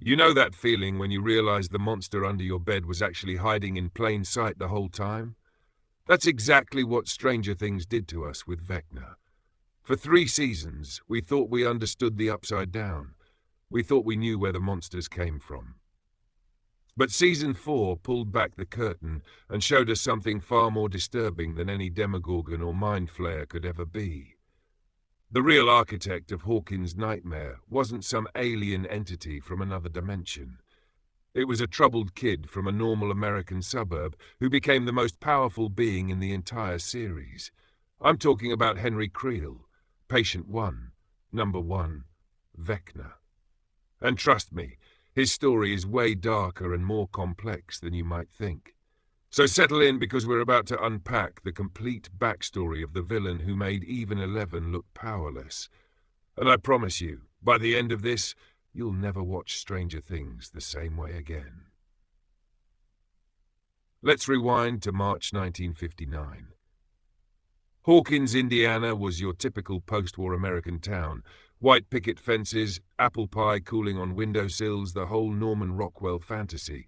You know that feeling when you realize the monster under your bed was actually hiding in plain sight the whole time? That's exactly what Stranger Things did to us with Vecna. For 3 seasons, we thought we understood the Upside Down. We thought we knew where the monsters came from. But Season 4 pulled back the curtain and showed us something far more disturbing than any Demogorgon or Mind Flayer could ever be. The real architect of Hawkins' nightmare wasn't some alien entity from another dimension. It was a troubled kid from a normal American suburb who became the most powerful being in the entire series. I'm talking about Henry Creel, Patient 1, Number 1, Vecna. And trust me, his story is way darker and more complex than you might think. So settle in, because we're about to unpack the complete backstory of the villain who made even 11 look powerless. And I promise you, by the end of this, you'll never watch Stranger Things the same way again. Let's rewind to March 1959. Hawkins, Indiana was your typical post-war American town. White picket fences, apple pie cooling on windowsills, the whole Norman Rockwell fantasy.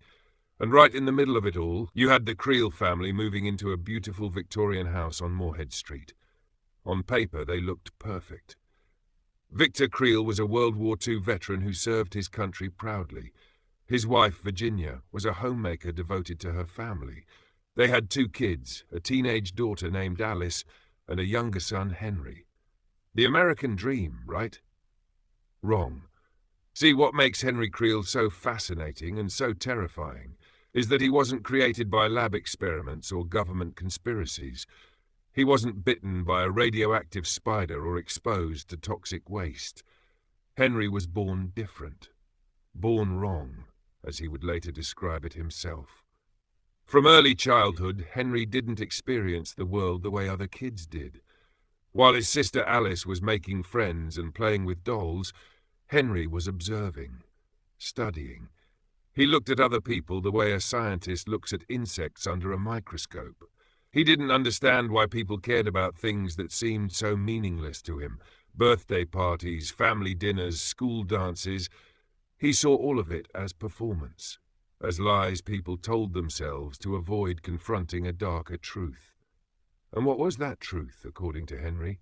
And right in the middle of it all, you had the Creel family moving into a beautiful Victorian house on Moorhead Street. On paper, they looked perfect. Victor Creel was a World War II veteran who served his country proudly. His wife, Virginia, was a homemaker devoted to her family. They had 2 kids, a teenage daughter named Alice and a younger son, Henry. The American dream, right? Wrong. See, what makes Henry Creel so fascinating and so terrifying is that he wasn't created by lab experiments or government conspiracies. He wasn't bitten by a radioactive spider or exposed to toxic waste. Henry was born different. Born wrong, as he would later describe it himself. From early childhood, Henry didn't experience the world the way other kids did. While his sister Alice was making friends and playing with dolls, Henry was observing, studying. He looked at other people the way a scientist looks at insects under a microscope. He didn't understand why people cared about things that seemed so meaningless to him. Birthday parties, family dinners, school dances. He saw all of it as performance, as lies people told themselves to avoid confronting a darker truth. And what was that truth, according to Henry?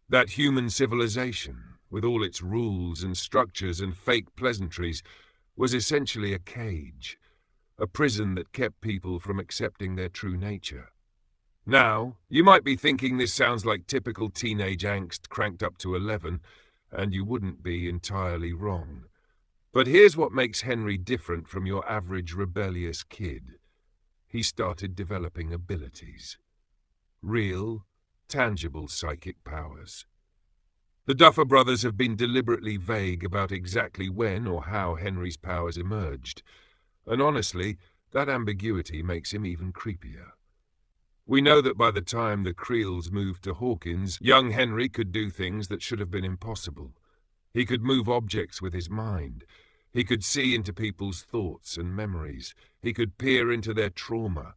That human civilization, with all its rules and structures and fake pleasantries, was essentially a cage, a prison that kept people from accepting their true nature. Now, you might be thinking this sounds like typical teenage angst cranked up to 11, and you wouldn't be entirely wrong. But here's what makes Henry different from your average rebellious kid. He started developing abilities. Real, tangible psychic powers. The Duffer Brothers have been deliberately vague about exactly when or how Henry's powers emerged, and honestly, that ambiguity makes him even creepier. We know that by the time the Creels moved to Hawkins, young Henry could do things that should have been impossible. He could move objects with his mind. He could see into people's thoughts and memories. He could peer into their trauma,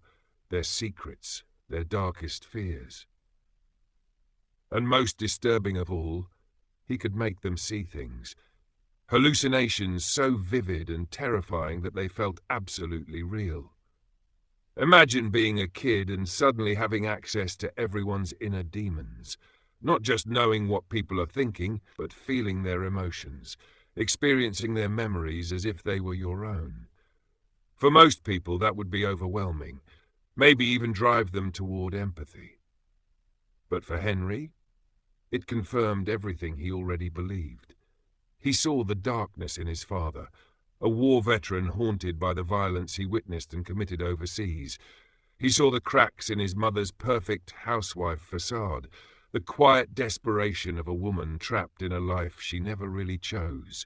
their secrets, their darkest fears. And most disturbing of all, he could make them see things. Hallucinations so vivid and terrifying that they felt absolutely real. Imagine being a kid and suddenly having access to everyone's inner demons. Not just knowing what people are thinking, but feeling their emotions, experiencing their memories as if they were your own. For most people, that would be overwhelming, maybe even drive them toward empathy. But for Henry, it confirmed everything he already believed. He saw the darkness in his father, a war veteran haunted by the violence he witnessed and committed overseas. He saw the cracks in his mother's perfect housewife facade, the quiet desperation of a woman trapped in a life she never really chose.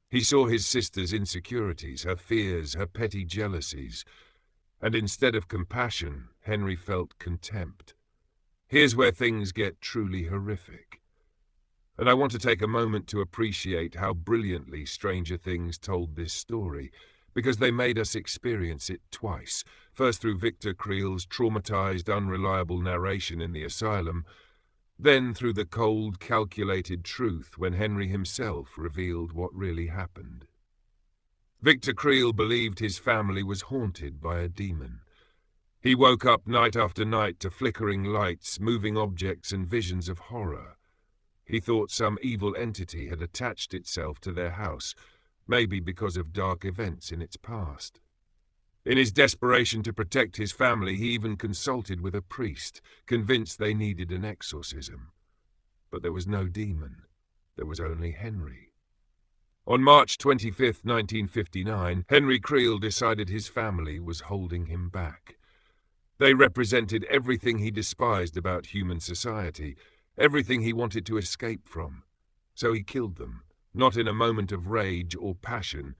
He saw his sister's insecurities, her fears, her petty jealousies, and instead of compassion, Henry felt contempt. Here's where things get truly horrific. And I want to take a moment to appreciate how brilliantly Stranger Things told this story, because they made us experience it twice, first through Victor Creel's traumatized, unreliable narration in the asylum, then through the cold, calculated truth when Henry himself revealed what really happened. Victor Creel believed his family was haunted by a demon. He woke up night after night to flickering lights, moving objects, and visions of horror. He thought some evil entity had attached itself to their house, maybe because of dark events in its past. In his desperation to protect his family, he even consulted with a priest, convinced they needed an exorcism. But there was no demon. There was only Henry. On March 25, 1959, Henry Creel decided his family was holding him back. They represented everything he despised about human society, everything he wanted to escape from. So he killed them, not in a moment of rage or passion,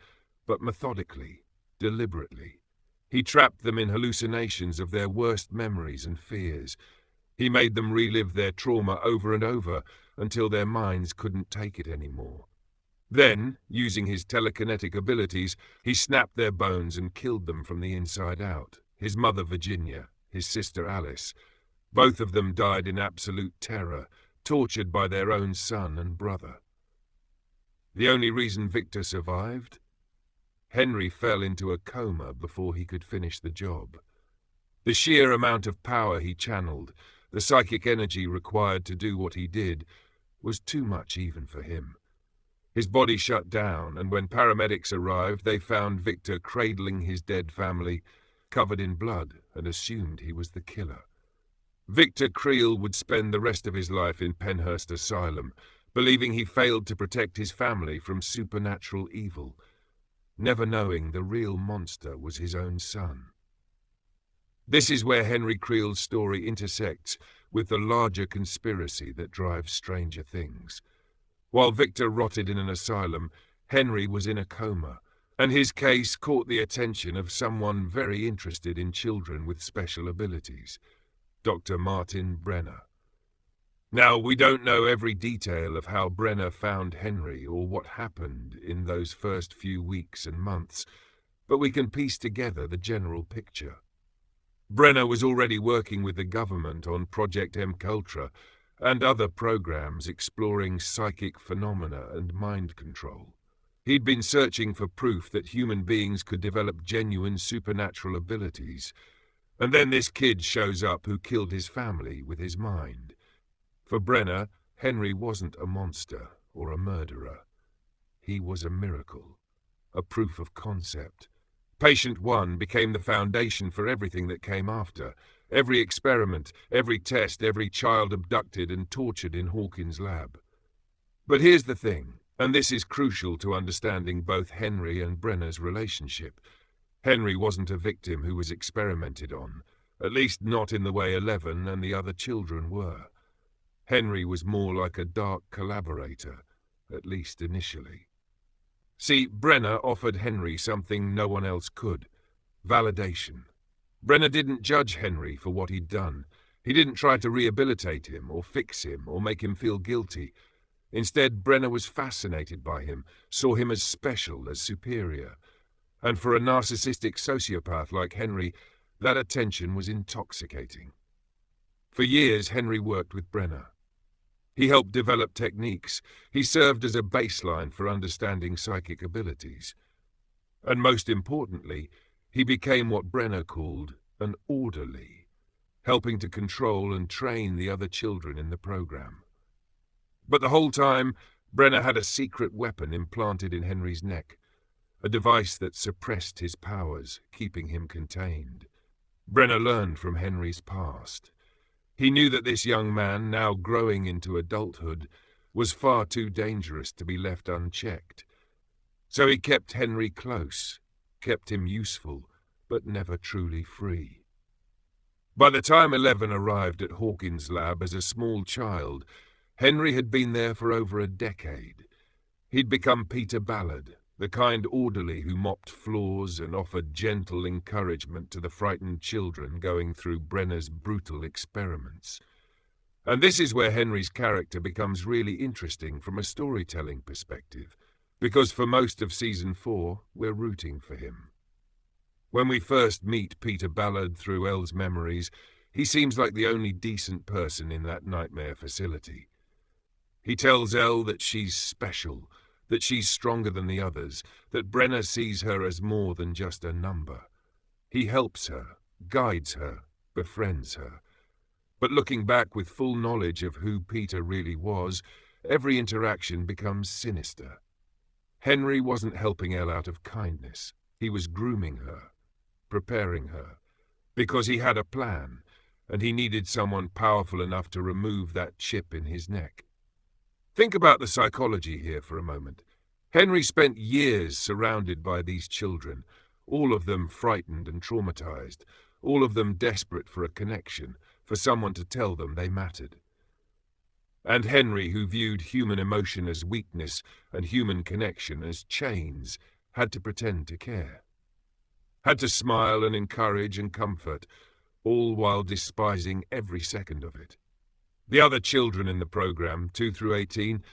but methodically, deliberately. He trapped them in hallucinations of their worst memories and fears. He made them relive their trauma over and over until their minds couldn't take it anymore. Then, using his telekinetic abilities, he snapped their bones and killed them from the inside out. His mother Virginia, his sister Alice. Both of them died in absolute terror, tortured by their own son and brother. The only reason Victor survived? Henry fell into a coma before he could finish the job. The sheer amount of power he channeled, the psychic energy required to do what he did, was too much even for him. His body shut down, and when paramedics arrived, they found Victor cradling his dead family, covered in blood, and assumed he was the killer. Victor Creel would spend the rest of his life in Penhurst Asylum, believing he failed to protect his family from supernatural evil, never knowing the real monster was his own son. This is where Henry Creel's story intersects with the larger conspiracy that drives Stranger Things. While Victor rotted in an asylum, Henry was in a coma, and his case caught the attention of someone very interested in children with special abilities, Dr. Martin Brenner. Now, we don't know every detail of how Brenner found Henry or what happened in those first few weeks and months, but we can piece together the general picture. Brenner was already working with the government on Project MKUltra and other programs exploring psychic phenomena and mind control. He'd been searching for proof that human beings could develop genuine supernatural abilities, and then this kid shows up who killed his family with his mind. For Brenner, Henry wasn't a monster or a murderer. He was a miracle, a proof of concept. Patient 1 became the foundation for everything that came after. Every experiment, every test, every child abducted and tortured in Hawkins Lab. But here's the thing, and this is crucial to understanding both Henry and Brenner's relationship. Henry wasn't a victim who was experimented on, at least not in the way 11 and the other children were. Henry was more like a dark collaborator, at least initially. See, Brenner offered Henry something no one else could: validation. Brenner didn't judge Henry for what he'd done. He didn't try to rehabilitate him or fix him or make him feel guilty. Instead, Brenner was fascinated by him, saw him as special, as superior. And for a narcissistic sociopath like Henry, that attention was intoxicating. For years, Henry worked with Brenner. He helped develop techniques. He served as a baseline for understanding psychic abilities. And most importantly, he became what Brenner called an orderly, helping to control and train the other children in the program. But the whole time, Brenner had a secret weapon implanted in Henry's neck, a device that suppressed his powers, keeping him contained. Brenner learned from Henry's past. He knew that this young man, now growing into adulthood, was far too dangerous to be left unchecked. So he kept Henry close, kept him useful, but never truly free. By the time 11 arrived at Hawkins Lab as a small child, Henry had been there for over a decade. He'd become Peter Ballard, the kind orderly who mopped floors and offered gentle encouragement to the frightened children going through Brenner's brutal experiments. And this is where Henry's character becomes really interesting from a storytelling perspective, because for most of Season 4, we're rooting for him. When we first meet Peter Ballard through Elle's memories, he seems like the only decent person in that nightmare facility. He tells Elle that she's special, that she's stronger than the others, that Brenner sees her as more than just a number. He helps her, guides her, befriends her. But looking back with full knowledge of who Peter really was, every interaction becomes sinister. Henry wasn't helping Elle out of kindness. He was grooming her, preparing her, because he had a plan, and he needed someone powerful enough to remove that chip in his neck. Think about the psychology here for a moment. Henry spent years surrounded by these children, all of them frightened and traumatized, all of them desperate for a connection, for someone to tell them they mattered. And Henry, who viewed human emotion as weakness and human connection as chains, had to pretend to care. Had to smile and encourage and comfort, all while despising every second of it. The other children in the program, 2 through 18,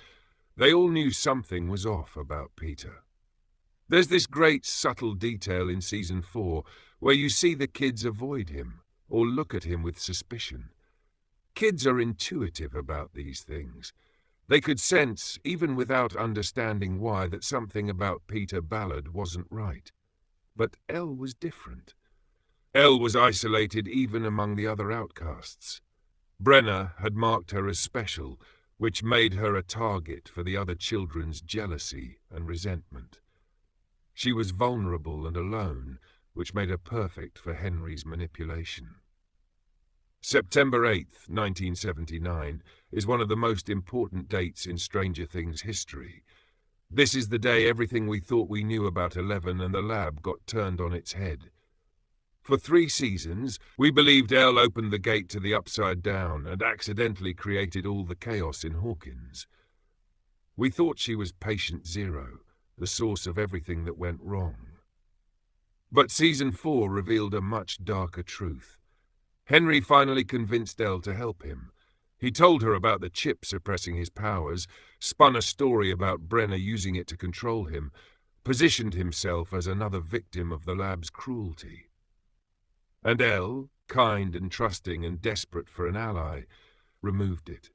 they all knew something was off about Peter. There's this great subtle detail in season 4 where you see the kids avoid him or look at him with suspicion. Kids are intuitive about these things. They could sense, even without understanding why, that something about Peter Ballard wasn't right. But Elle was different. Elle was isolated even among the other outcasts. Brenner had marked her as special, which made her a target for the other children's jealousy and resentment. She was vulnerable and alone, which made her perfect for Henry's manipulation. September 8th, 1979, is one of the most important dates in Stranger Things history. This is the day everything we thought we knew about 11 and the lab got turned on its head. For 3 seasons, we believed Elle opened the gate to the Upside Down and accidentally created all the chaos in Hawkins. We thought she was Patient Zero, the source of everything that went wrong. But season 4 revealed a much darker truth. Henry finally convinced Elle to help him. He told her about the chip suppressing his powers, spun a story about Brenner using it to control him, positioned himself as another victim of the lab's cruelty. And Elle, kind and trusting and desperate for an ally, removed it.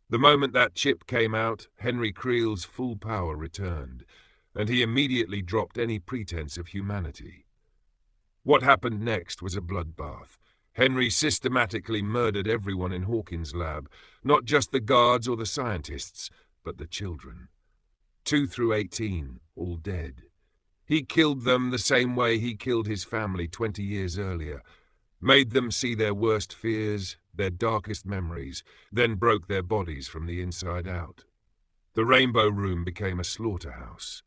The moment that chip came out, Henry Creel's full power returned, and he immediately dropped any pretense of humanity. What happened next was a bloodbath. Henry systematically murdered everyone in Hawkins Lab, not just the guards or the scientists, but the children. 2 through 18, all dead. He killed them the same way he killed his family 20 years earlier, made them see their worst fears, their darkest memories, then broke their bodies from the inside out. The Rainbow Room became a slaughterhouse.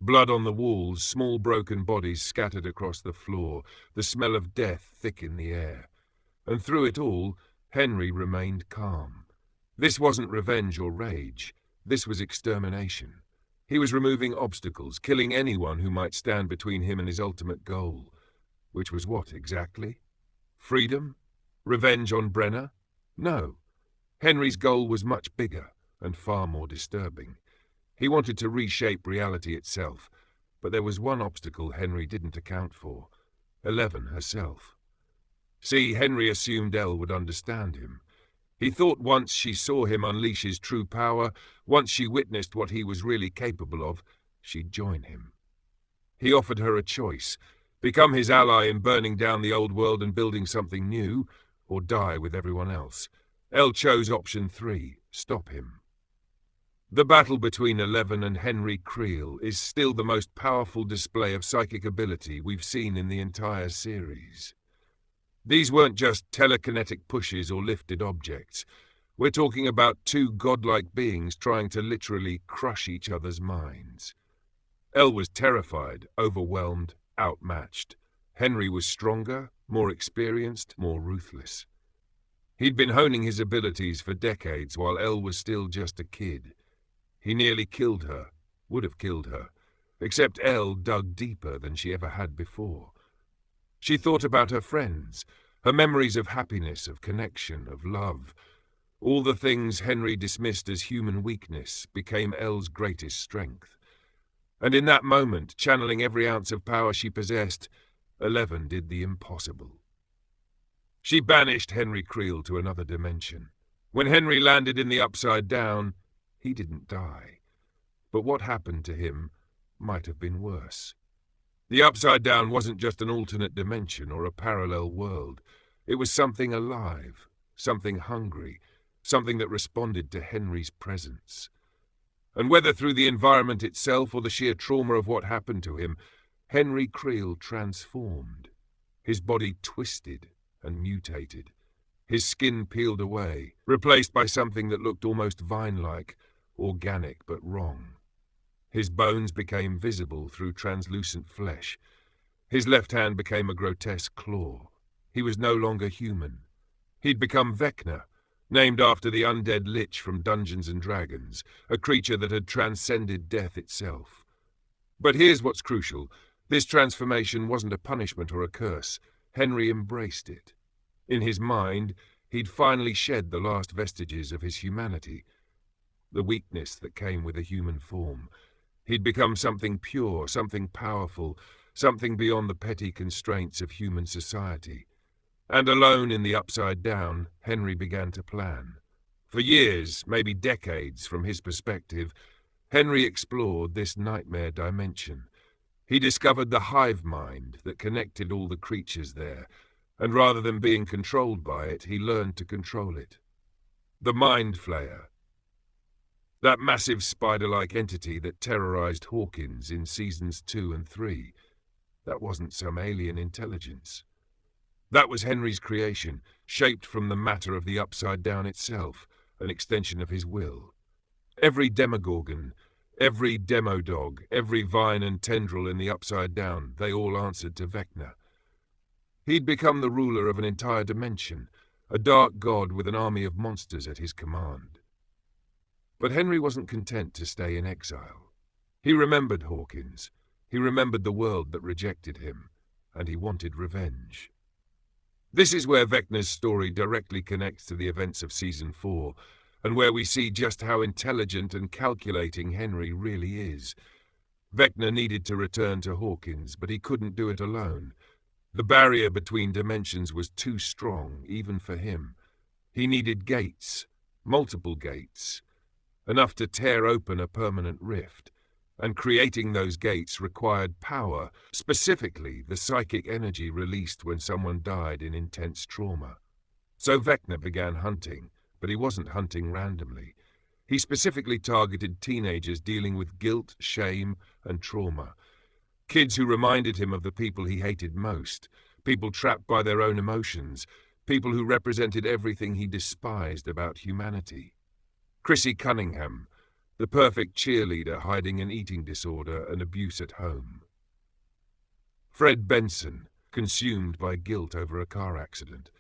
Blood on the walls, small broken bodies scattered across the floor, the smell of death thick in the air. And through it all, Henry remained calm. This wasn't revenge or rage. This was extermination. He was removing obstacles, killing anyone who might stand between him and his ultimate goal. Which was what, exactly? Freedom? Revenge on Brenner? No. Henry's goal was much bigger and far more disturbing. He wanted to reshape reality itself, but there was one obstacle Henry didn't account for: 11 herself. See, Henry assumed Elle would understand him. He thought once she saw him unleash his true power, once she witnessed what he was really capable of, she'd join him. He offered her a choice: become his ally in burning down the old world and building something new, or die with everyone else. Elle chose option 3, stop him. The battle between 11 and Henry Creel is still the most powerful display of psychic ability we've seen in the entire series. These weren't just telekinetic pushes or lifted objects. We're talking about 2 godlike beings trying to literally crush each other's minds. Elle was terrified, overwhelmed, outmatched. Henry was stronger, more experienced, more ruthless. He'd been honing his abilities for decades while Elle was still just a kid. He nearly killed her, would have killed her, except Elle dug deeper than she ever had before. She thought about her friends, her memories of happiness, of connection, of love. All the things Henry dismissed as human weakness became Elle's greatest strength. And in that moment, channeling every ounce of power she possessed, 11 did the impossible. She banished Henry Creel to another dimension. When Henry landed in the Upside Down, he didn't die. But what happened to him might have been worse. The Upside Down wasn't just an alternate dimension or a parallel world. It was something alive, something hungry, something that responded to Henry's presence. And whether through the environment itself or the sheer trauma of what happened to him, Henry Creel transformed. His body twisted and mutated. His skin peeled away, replaced by something that looked almost vine-like, organic but wrong. His bones became visible through translucent flesh. His left hand became a grotesque claw. He was no longer human. He'd become Vecna, named after the undead lich from Dungeons and Dragons, a creature that had transcended death itself. But here's what's crucial. This transformation wasn't a punishment or a curse. Henry embraced it. In his mind, he'd finally shed the last vestiges of his humanity, the weakness that came with a human form. He'd become something pure, something powerful, something beyond the petty constraints of human society. And alone in the Upside Down, Henry began to plan. For years, maybe decades from his perspective, Henry explored this nightmare dimension. He discovered the hive mind that connected all the creatures there, and rather than being controlled by it, he learned to control it. The Mind Flayer. That massive spider-like entity that terrorized Hawkins in seasons 2 and 3. That wasn't some alien intelligence. That was Henry's creation, shaped from the matter of the Upside Down itself, an extension of his will. Every demogorgon, every demodog, every vine and tendril in the Upside Down, they all answered to Vecna. He'd become the ruler of an entire dimension, a dark god with an army of monsters at his command. But Henry wasn't content to stay in exile. He remembered Hawkins. He remembered the world that rejected him, and he wanted revenge. This is where Vecna's story directly connects to the events of Season 4, and where we see just how intelligent and calculating Henry really is. Vecna needed to return to Hawkins, but he couldn't do it alone. The barrier between dimensions was too strong, even for him. He needed gates, multiple gates, enough to tear open a permanent rift. And creating those gates required power, specifically the psychic energy released when someone died in intense trauma. So Vecna began hunting, but he wasn't hunting randomly. He specifically targeted teenagers dealing with guilt, shame, and trauma. Kids who reminded him of the people he hated most, people trapped by their own emotions, people who represented everything he despised about humanity. Chrissy Cunningham, the perfect cheerleader hiding an eating disorder and abuse at home. Fred Benson, consumed by guilt over a car accident.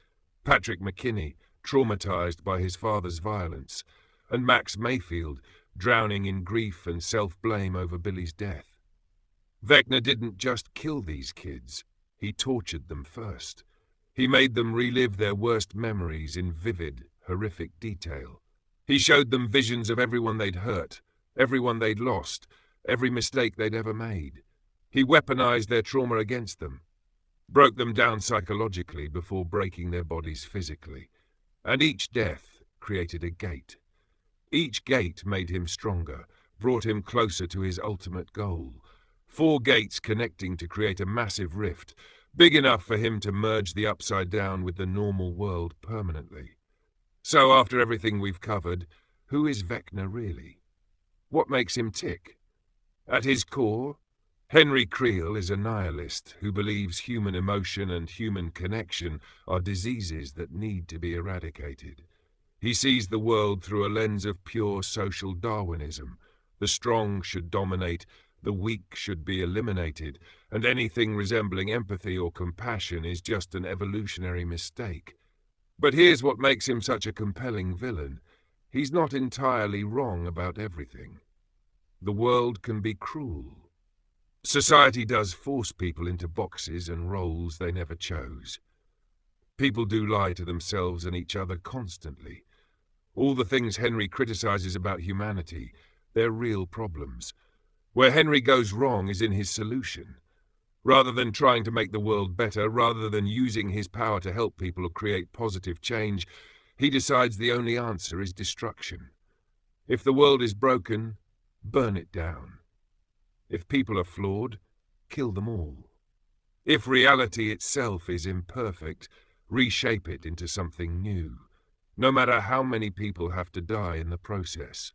Patrick McKinney, traumatized by his father's violence. And Max Mayfield, drowning in grief and self-blame over Billy's death. Vecna didn't just kill these kids. He tortured them first. He made them relive their worst memories in vivid, horrific detail. He showed them visions of everyone they'd hurt, everyone they'd lost, every mistake they'd ever made. He weaponized their trauma against them, broke them down psychologically before breaking their bodies physically. And each death created a gate. Each gate made him stronger, brought him closer to his ultimate goal. 4 gates connecting to create a massive rift, big enough for him to merge the Upside Down with the normal world permanently. So after everything we've covered, who is Vecna really? What makes him tick? At his core, Henry Creel is a nihilist who believes human emotion and human connection are diseases that need to be eradicated. He sees the world through a lens of pure social Darwinism. The strong should dominate, the weak should be eliminated, and anything resembling empathy or compassion is just an evolutionary mistake. But here's what makes him such a compelling villain. He's not entirely wrong about everything. The world can be cruel. Society does force people into boxes and roles they never chose. People do lie to themselves and each other constantly. All the things Henry criticizes about humanity, they're real problems. Where Henry goes wrong is in his solution. Rather than trying to make the world better, rather than using his power to help people or create positive change, he decides the only answer is destruction. If the world is broken, burn it down. If people are flawed, kill them all. If reality itself is imperfect, reshape it into something new, no matter how many people have to die in the process.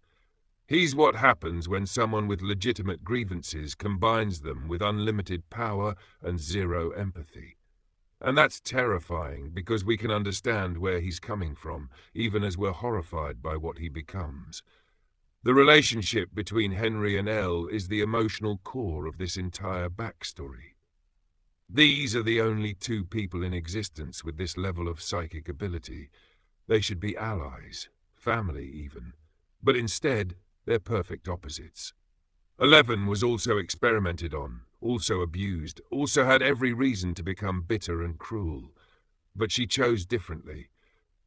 He's what happens when someone with legitimate grievances combines them with unlimited power and zero empathy. And that's terrifying because we can understand where he's coming from, even as we're horrified by what he becomes. The relationship between Henry and Elle is the emotional core of this entire backstory. These are the only two people in existence with this level of psychic ability. They should be allies, family even. But instead, they're perfect opposites. 11 was also experimented on, also abused, also had every reason to become bitter and cruel. But she chose differently.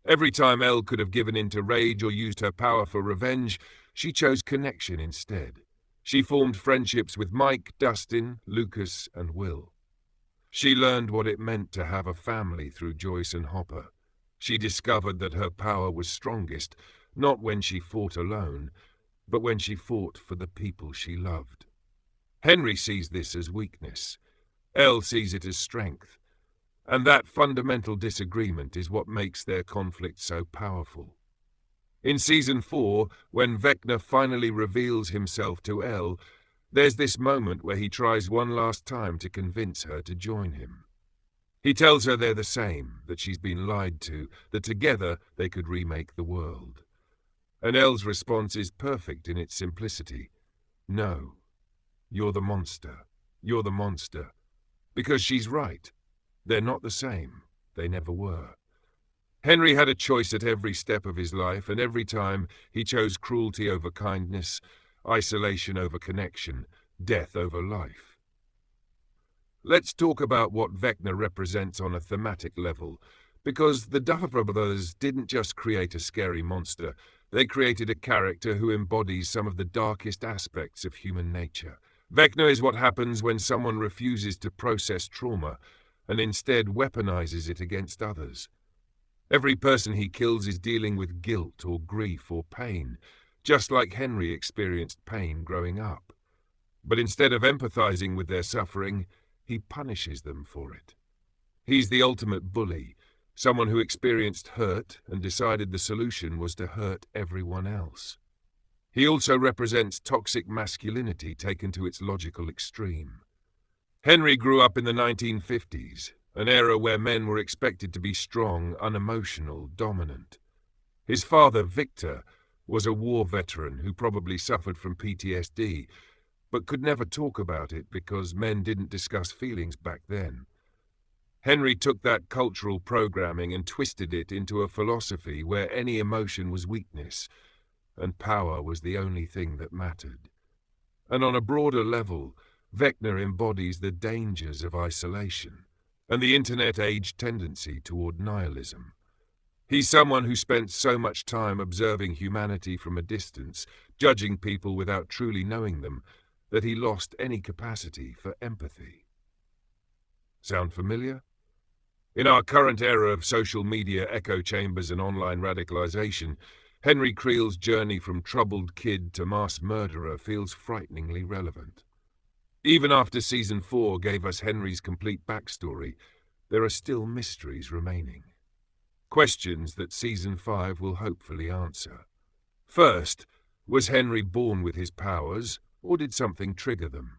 Every time Elle could have given in to rage or used her power for revenge, she chose connection instead. She formed friendships with Mike, Dustin, Lucas, and Will. She learned what it meant to have a family through Joyce and Hopper. She discovered that her power was strongest, not when she fought alone, but when she fought for the people she loved. Henry sees this as weakness. Elle sees it as strength. And that fundamental disagreement is what makes their conflict so powerful. In Season 4, when Vecna finally reveals himself to Elle, there's this moment where he tries one last time to convince her to join him. He tells her they're the same, that she's been lied to, that together they could remake the world. And Elle's response is perfect in its simplicity. No, you're the monster. You're the monster. Because she's right. They're not the same. They never were. Henry had a choice at every step of his life, and every time he chose cruelty over kindness, isolation over connection, death over life. Let's talk about what Vecna represents on a thematic level, because the Duffer Brothers didn't just create a scary monster, they created a character who embodies some of the darkest aspects of human nature. Vecna is what happens when someone refuses to process trauma, and instead weaponizes it against others. Every person he kills is dealing with guilt or grief or pain, just like Henry experienced pain growing up. But instead of empathizing with their suffering, he punishes them for it. He's the ultimate bully, someone who experienced hurt and decided the solution was to hurt everyone else. He also represents toxic masculinity taken to its logical extreme. Henry grew up in the 1950s, an era where men were expected to be strong, unemotional, dominant. His father, Victor, was a war veteran who probably suffered from PTSD, but could never talk about it because men didn't discuss feelings back then. Henry took that cultural programming and twisted it into a philosophy where any emotion was weakness, and power was the only thing that mattered. And on a broader level, Vecna embodies the dangers of isolation and the internet-age tendency toward nihilism. He's someone who spent so much time observing humanity from a distance, judging people without truly knowing them, that he lost any capacity for empathy. Sound familiar? In our current era of social media echo chambers and online radicalization, Henry Creel's journey from troubled kid to mass murderer feels frighteningly relevant. Even after Season 4 gave us Henry's complete backstory, there are still mysteries remaining. Questions that Season 5 will hopefully answer. First, was Henry born with his powers, or did something trigger them?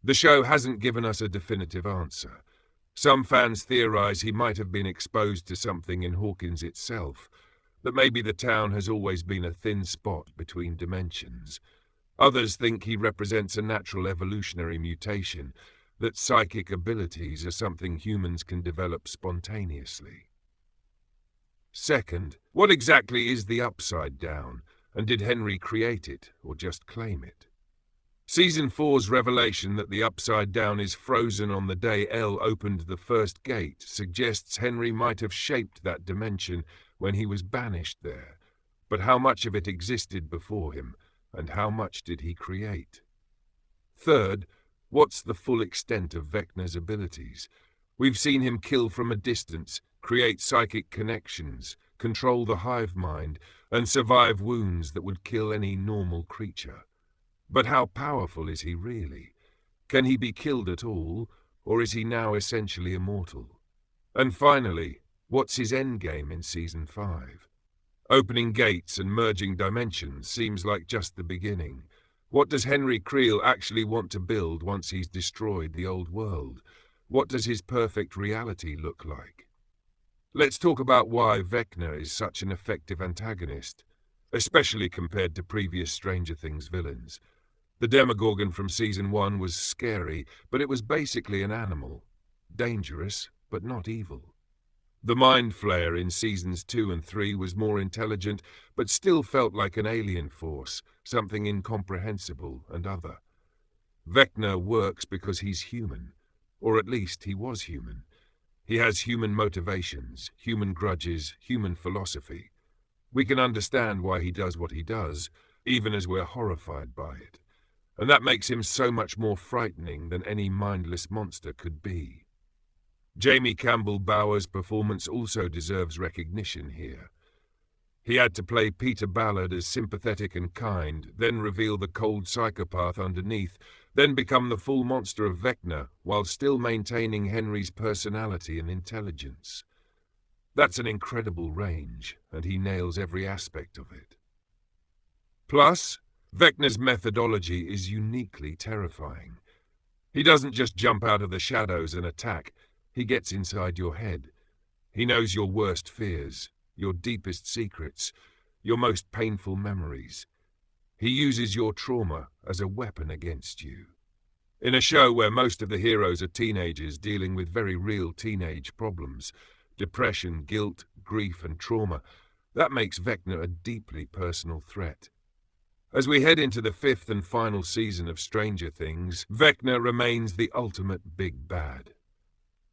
The show hasn't given us a definitive answer. Some fans theorize he might have been exposed to something in Hawkins itself, that maybe the town has always been a thin spot between dimensions. Others think he represents a natural evolutionary mutation, that psychic abilities are something humans can develop spontaneously. Second, what exactly is the Upside Down, and did Henry create it, or just claim it? Season 4's revelation that the Upside Down is frozen on the day Elle opened the first gate suggests Henry might have shaped that dimension when he was banished there, but how much of it existed before him, and how much did he create? Third, what's the full extent of Vecna's abilities? We've seen him kill from a distance, create psychic connections, control the hive mind, and survive wounds that would kill any normal creature. But how powerful is he really? Can he be killed at all, or is he now essentially immortal? And finally, what's his endgame in Season 5? Opening gates and merging dimensions seems like just the beginning. What does Henry Creel actually want to build once he's destroyed the old world? What does his perfect reality look like? Let's talk about why Vecna is such an effective antagonist, especially compared to previous Stranger Things villains. The Demogorgon from Season 1 was scary, but it was basically an animal. Dangerous, but not evil. The Mind Flayer in Seasons 2 and 3 was more intelligent, but still felt like an alien force, something incomprehensible and other. Vecna works because he's human, or at least he was human. He has human motivations, human grudges, human philosophy. We can understand why he does what he does, even as we're horrified by it. And that makes him so much more frightening than any mindless monster could be. Jamie Campbell Bower's performance also deserves recognition here. He had to play Peter Ballard as sympathetic and kind, then reveal the cold psychopath underneath, then become the full monster of Vecna, while still maintaining Henry's personality and intelligence. That's an incredible range, and he nails every aspect of it. Plus, Vecna's methodology is uniquely terrifying. He doesn't just jump out of the shadows and attack. He gets inside your head. He knows your worst fears, your deepest secrets, your most painful memories. He uses your trauma as a weapon against you. In a show where most of the heroes are teenagers dealing with very real teenage problems, depression, guilt, grief, and trauma, that makes Vecna a deeply personal threat. As we head into the 5th and final season of Stranger Things, Vecna remains the ultimate big bad.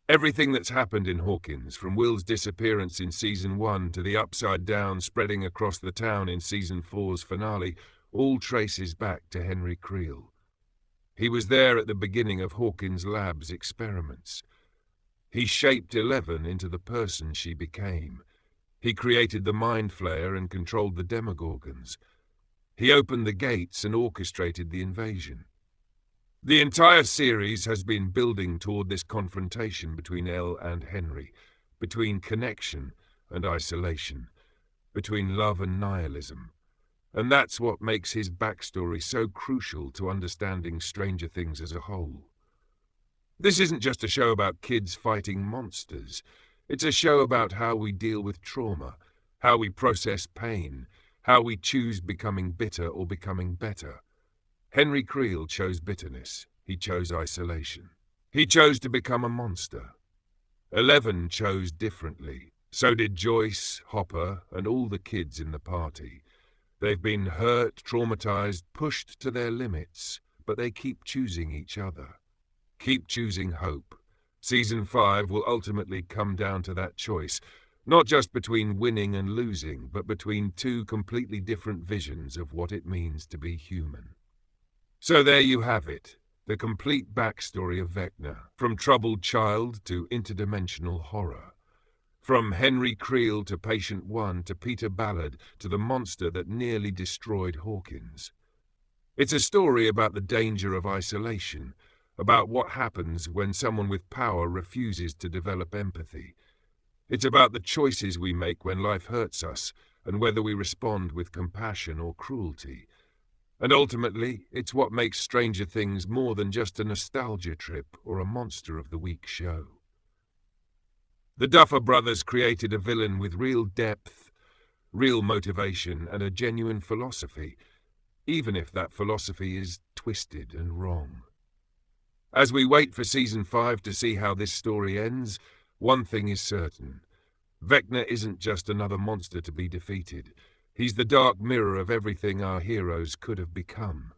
Everything that's happened in Hawkins, from Will's disappearance in Season 1 to the Upside Down spreading across the town in Season 4's finale, all traces back to Henry Creel. He was there at the beginning of Hawkins Lab's experiments. He shaped 11 into the person she became. He created the Mind Flayer and controlled the Demogorgons. He opened the gates and orchestrated the invasion. The entire series has been building toward this confrontation between Elle and Henry, between connection and isolation, between love and nihilism. And that's what makes his backstory so crucial to understanding Stranger Things as a whole. This isn't just a show about kids fighting monsters. It's a show about how we deal with trauma, how we process pain, how we choose becoming bitter or becoming better. Henry Creel chose bitterness. He chose isolation. He chose to become a monster. 11 chose differently. So did Joyce, Hopper, and all the kids in the party. They've been hurt, traumatized, pushed to their limits, but they keep choosing each other. Keep choosing hope. Season 5 will ultimately come down to that choice, not just between winning and losing, but between two completely different visions of what it means to be human. So there you have it, the complete backstory of Vecna, from troubled child to interdimensional horror. From Henry Creel to Patient 1 to Peter Ballard to the monster that nearly destroyed Hawkins. It's a story about the danger of isolation, about what happens when someone with power refuses to develop empathy. It's about the choices we make when life hurts us and whether we respond with compassion or cruelty. And ultimately, it's what makes Stranger Things more than just a nostalgia trip or a Monster of the Week show. The Duffer Brothers created a villain with real depth, real motivation, and a genuine philosophy, even if that philosophy is twisted and wrong. As we wait for Season 5 to see how this story ends, one thing is certain. Vecna isn't just another monster to be defeated. He's the dark mirror of everything our heroes could have become,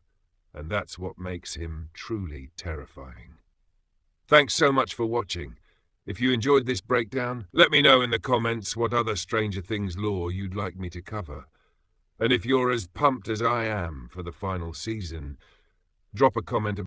and that's what makes him truly terrifying. Thanks so much for watching. If you enjoyed this breakdown, let me know in the comments what other Stranger Things lore you'd like me to cover. And if you're as pumped as I am for the final season, drop a comment